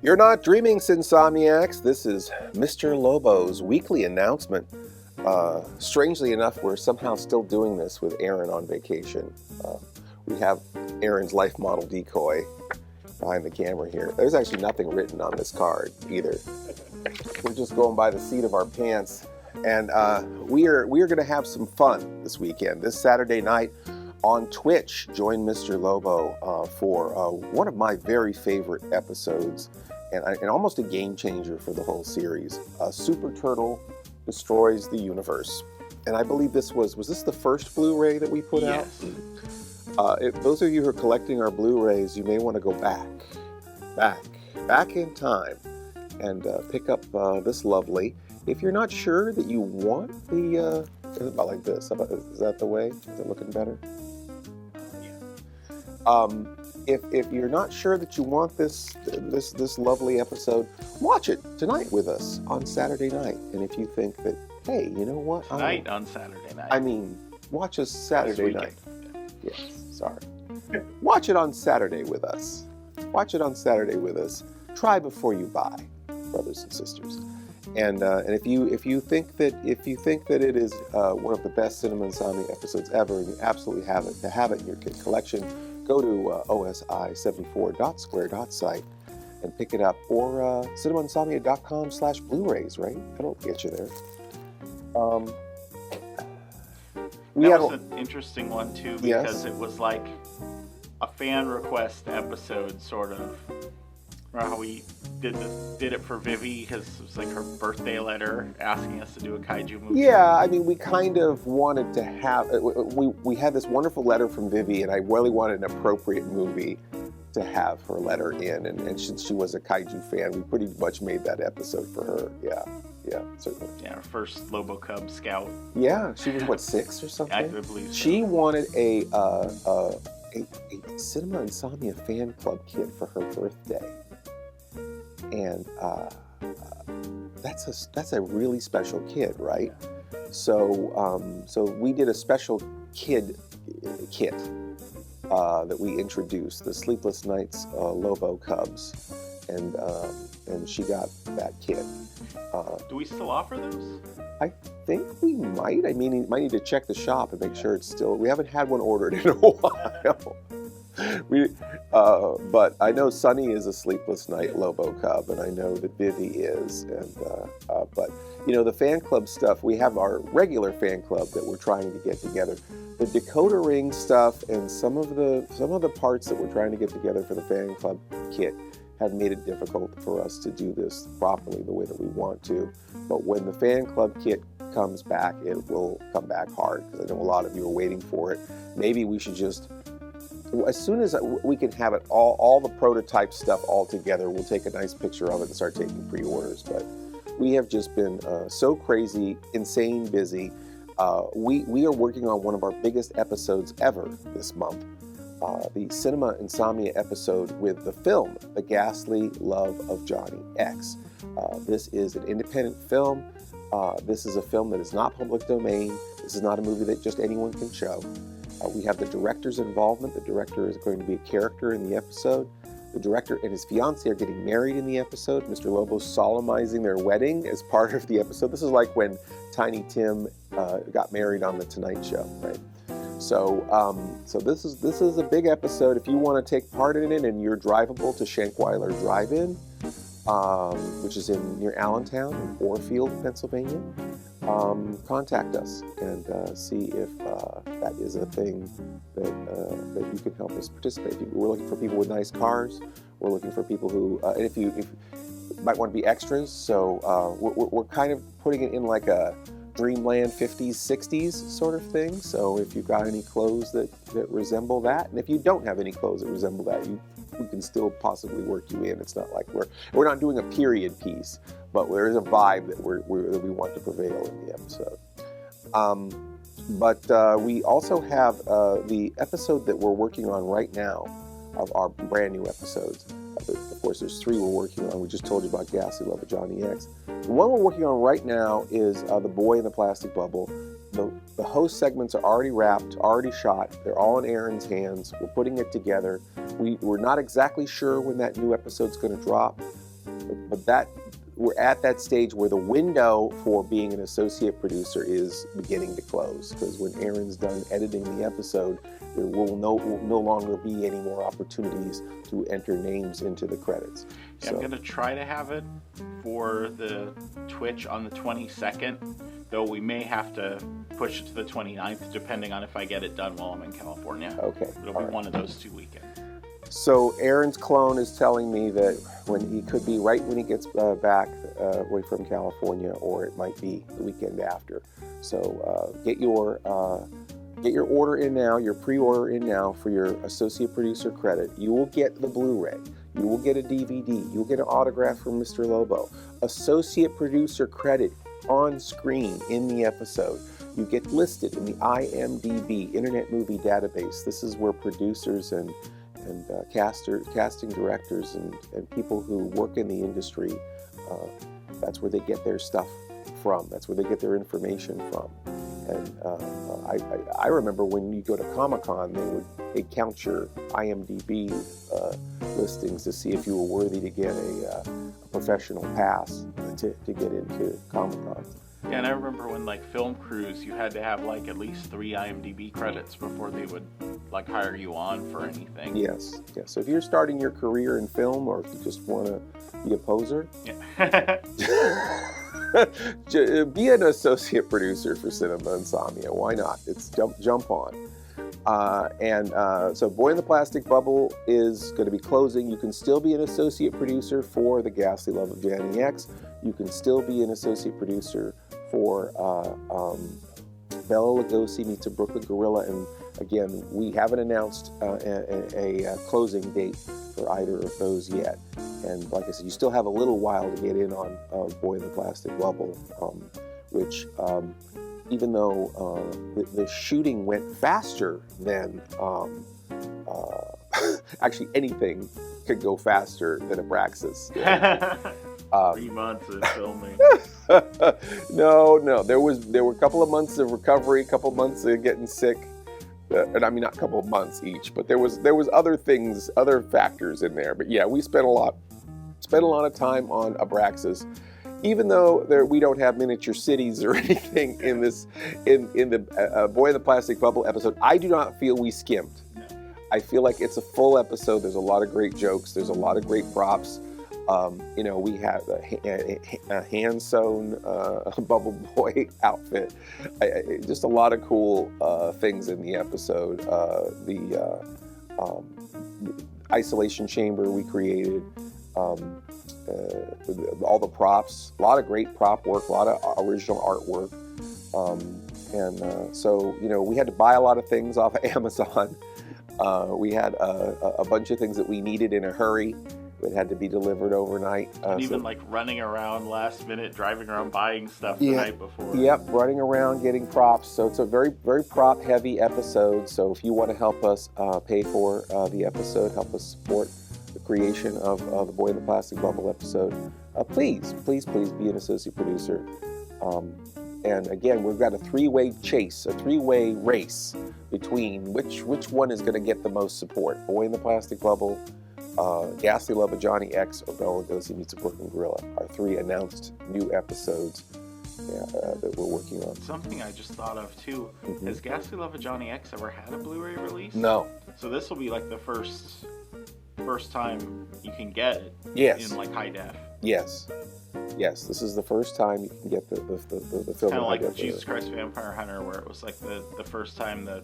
You're not dreaming, Insomniacs. This is Mr. Lobo's weekly announcement. Strangely enough, we're somehow still doing this with Aaron on vacation. We have Aaron's life model decoy behind the camera here. There's actually nothing written on this card either. We're just going by the seat of our pants. And we are going to have some fun this weekend. This Saturday night on Twitch, join Mr. Lobo for one of my very favorite episodes and almost a game changer for the whole series. Super Turtle Destroys the Universe. And I believe this was this the first Blu-ray that we put out? If those of you who are collecting our Blu-rays, you may want to go back in time and pick up this lovely. If you're not sure that you want the, about like this, is that the way? Is it looking better? If you're not sure that you want this lovely episode, watch it tonight with us on Saturday night. And if you think that, hey, you know what? Tonight on Saturday night. I mean, watch us Saturday night. Yes, sorry. Watch it on Saturday with us. Watch it on Saturday with us. Try before you buy, brothers and sisters. And if you think that it is one of the best Cinema Insomnia episodes ever, and you absolutely have it in your collection, go to osi74.square.site and pick it up, or cinemainsomnia.com/Blu-rays, right? That'll get you there. That was an interesting one too, because it was like a fan request episode, sort of. Remember how we did it for Vivi, because it was like her birthday letter asking us to do a kaiju movie? Yeah, I mean, we kind of wanted to have, we had this wonderful letter from Vivi, and I really wanted an appropriate movie to have her letter in, and since she was a kaiju fan, we pretty much made that episode for her. Yeah, certainly. Yeah, her first Lobo Cub scout. Yeah, she was, what, 6 or something? I believe so. She wanted a Cinema Insomnia fan club kit for her birthday. And that's a really special kid, right? So we did a special kid kit that we introduced, the Sleepless Nights Lobo Cubs, and she got that kit. Do we still offer those? I think we might. I mean, you might need to check the shop and make sure it's still. We haven't had one ordered in a while. But I know Sunny is a Sleepless Night Lobo Cub, and I know that Vivi is. And but you know, the fan club stuff, we have our regular fan club that we're trying to get together. The decoder ring stuff and some of the parts that we're trying to get together for the fan club kit have made it difficult for us to do this properly the way that we want to. But when the fan club kit comes back, it will come back hard, because I know a lot of you are waiting for it. Maybe we should just, as soon as we can have it all the prototype stuff all together, we'll take a nice picture of it and start taking pre-orders. But we have just been so crazy, insane busy. We are working on one of our biggest episodes ever this month, the Cinema Insomnia episode with the film, The Ghastly Love of Johnny X. This is an independent film. This is a film that is not public domain. This is not a movie that just anyone can show. We have the director's involvement. The director is going to be a character in the episode. The director and his fiancée are getting married in the episode. Mr. Lobo's solemnizing their wedding as part of the episode. This is like when Tiny Tim got married on The Tonight Show, right? So this is a big episode. If you want to take part in it and you're drivable to Shankweiler Drive-In, which is near Allentown in Orfield, Pennsylvania, contact us and see if that is a thing that you can help us participate. We're looking for people with nice cars. We're looking for people who, and if you might want to be extras. So we're kind of putting it in like a Dreamland 50s, 60s sort of thing. So if you've got any clothes that resemble that, and if you don't have any clothes that resemble that, we can still possibly work you in. It's not like we're not doing a period piece, but there is a vibe that we want to prevail in the episode. But we also have the episode that we're working on right now of our brand new episodes. Of course, there's 3 we're working on. We just told you about Ghastly Love of Johnny X. The one we're working on right now is The Boy in the Plastic Bubble. The host segments are already wrapped, already shot. They're all in Aaron's hands. We're putting it together. We're not exactly sure when that new episode's going to drop. but that we're at that stage where the window for being an associate producer is beginning to close, because when Aaron's done editing the episode, there will no longer be any more opportunities to enter names into the credits. Yeah, So, I'm going to try to have it for the Twitch on the 22nd, though we may have to push it to the 29th, depending on if I get it done while I'm in California. okay. It'll all be right. one of those 2 weekends. So Aaron's clone is telling me that when he could be right when he gets back away from California, or it might be the weekend after. So get your order in now, your pre-order in now for your associate producer credit. You will get the Blu-ray. You will get a DVD. You will get an autograph from Mr. Lobo. Associate producer credit on screen in the episode. You get listed in the IMDb, Internet Movie Database. This is where producers and casting directors and people who work in the industry, that's where they get their stuff from. That's where they get their information from. And I remember when you go to Comic-Con, they'd count your IMDb listings to see if you were worthy to get a professional pass to get into Comic-Con. Yeah, and I remember when, like, film crews, you had to have, like, at least 3 IMDb credits before they would, like, hire you on for anything. Yes. So if you're starting your career in film, or if you just want to be a poser, Yeah. be an associate producer for Cinema Insomnia. Why not? It's jump on. So Boy in the Plastic Bubble is going to be closing. You can still be an associate producer for The Ghastly Love of Johnny X. You can still be an associate producer for Bela Lugosi Meets a Brooklyn Gorilla. And again, we haven't announced a closing date for either of those yet. And like I said, you still have a little while to get in on Boy in the Plastic Bubble, which even though the shooting went faster than actually anything could go faster than Abraxas. 3 months of filming. No. There were a couple of months of recovery, a couple of months of getting sick, and I mean not a couple of months each, but there was other things, other factors in there. But yeah, we spent a lot of time on Abraxas, even though we don't have miniature cities or anything in the Boy in the Plastic Bubble episode. I do not feel we skimmed. I feel like it's a full episode. There's a lot of great jokes. There's a lot of great props. We have a hand-sewn Bubble Boy outfit. Just a lot of cool things in the episode. The isolation chamber we created. All the props. A lot of great prop work. A lot of original artwork. So we had to buy a lot of things off of Amazon. We had a bunch of things that we needed in a hurry that had to be delivered overnight. And even like running around last minute, driving around buying stuff the night before. Yep, running around getting props. So it's a very, very prop heavy episode. So if you want to help us pay for the episode, help us support the creation of the Boy in the Plastic Bubble episode, please be an associate producer. And again, we've got a three-way race between which one is going to get the most support. Boy in the Plastic Bubble, Ghastly Love of Johnny X, or Bela Lugosi Meets a Brooklyn Gorilla are 3 announced new episodes that we're working on. Something I just thought of too, has Ghastly Love of Johnny X ever had a Blu-ray release? No. So this will be like the first time you can get it in like high def. Yes, this is the first time you can get the film. Kind of like Jesus Christ Vampire Hunter, where it was like the first time that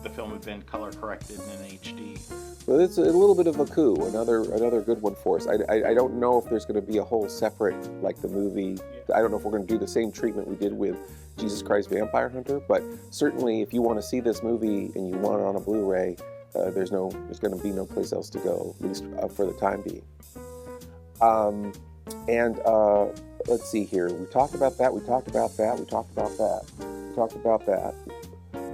the film had been color corrected in HD. Well, it's a little bit of a coup, another good one for us. I don't know if there's going to be a whole separate, like the movie. I don't know if we're going to do the same treatment we did with Jesus Christ Vampire Hunter, but certainly if you want to see this movie and you want it on a Blu-ray, there's going to be no place else to go, at least for the time being. Let's see here. We talked about that.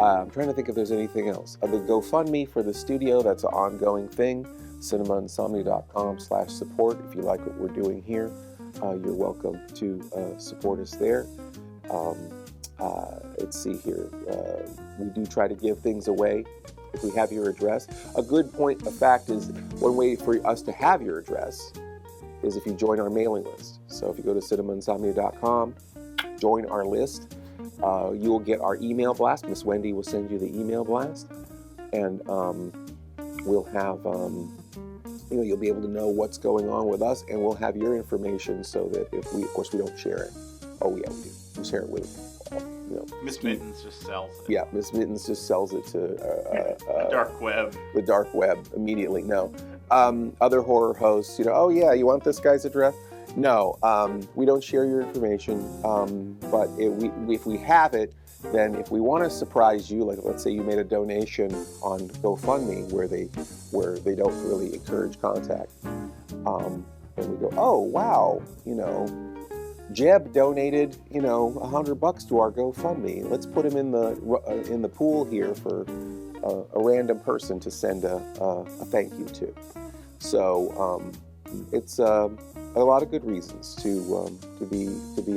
I'm trying to think if there's anything else. The GoFundMe for the studio, that's an ongoing thing. CinemaInsomnia.com/support. If you like what we're doing here, you're welcome to support us there. Let's see here. We do try to give things away if we have your address. A good point of fact is one way for us to have your address is if you join our mailing list. So if you go to cinemainsomnia.com, join our list, you will get our email blast. Miss Wendy will send you the email blast, and we'll have, you'll be able to know what's going on with us, and we'll have your information so that if we, of course, we don't share it. Oh yeah, we do. We share it with, Miss Mittens just sells it. Yeah, Miss Mittens just sells it to the dark web. The dark web immediately. No, other horror hosts, oh yeah, you want this guy's address? No, we don't share your information. But if we have it, then if we want to surprise you, like let's say you made a donation on GoFundMe where they don't really encourage contact, and we go, oh wow, Jeb donated, $100 to our GoFundMe. Let's put him in the pool here for a random person to send a thank you to. So it's a lot of good reasons to be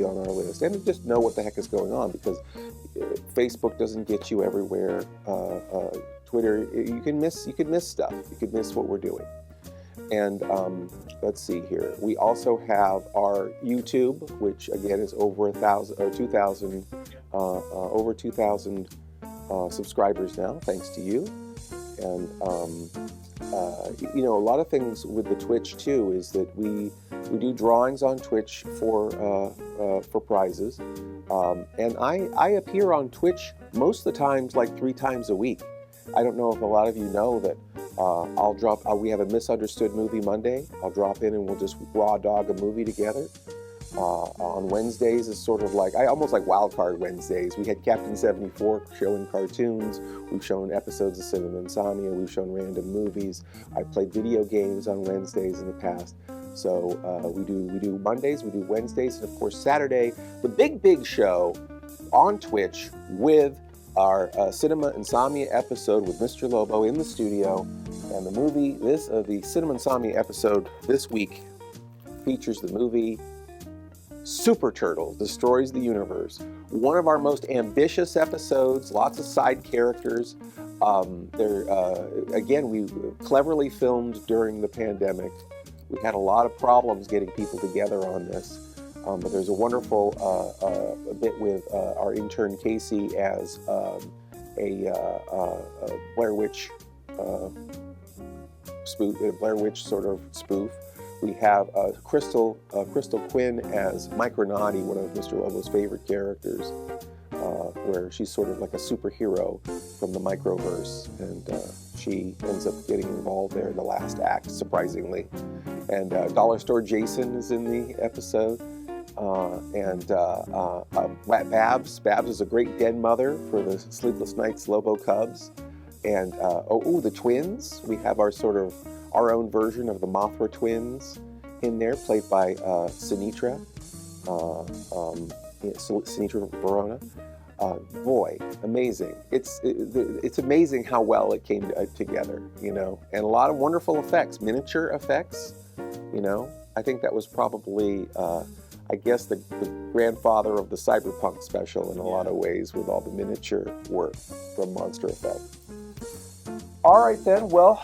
on our list, and to just know what the heck is going on, because Facebook doesn't get you everywhere. Twitter, you can miss stuff. You could miss what we're doing. And let's see here. We also have our YouTube, which again is over 2,000 subscribers now, thanks to you. And a lot of things with the Twitch too is that we do drawings on Twitch for prizes, and I appear on Twitch most of the times, like 3 times a week. I don't know if a lot of you know that. We have a Misunderstood Movie Monday. I'll drop in and we'll just raw dog a movie together. On Wednesdays is sort of like, almost like Wild Card Wednesdays. We had Captain 74 showing cartoons. We've shown episodes of Cinema Insomnia. We've shown random movies. I played video games on Wednesdays in the past. So we do Mondays, we do Wednesdays, and of course Saturday, the big show on Twitch with our Cinema Insomnia episode with Mr. Lobo in the studio. And the Cinema Insomnia episode this week features the movie Super Turtle Destroys the Universe. One of our most ambitious episodes, lots of side characters. Again, we cleverly filmed during the pandemic. We had a lot of problems getting people together on this. But there's a wonderful bit with our intern Casey as a Blair Witch spoof, a Blair Witch sort of spoof. We have Crystal Quinn as Micronaughty, one of Mr. Lobo's favorite characters, where she's sort of like a superhero from the microverse, and she ends up getting involved there in the last act, surprisingly. And Dollar Store Jason is in the episode. Babs is a great den mother for the Sleepless Nights Lobo Cubs. And the twins, we have our own version of the Mothra twins in there, played by Sinitra Verona. Boy, amazing. It's amazing how well it came together, and a lot of wonderful effects, miniature effects, I think that was probably the grandfather of the cyberpunk special in a lot of ways, with all the miniature work from Monster Effect. All right then, well,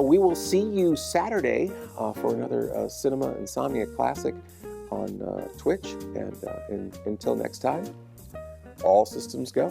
we will see you Saturday for another Cinema Insomnia Classic on Twitch, and until next time, all systems go.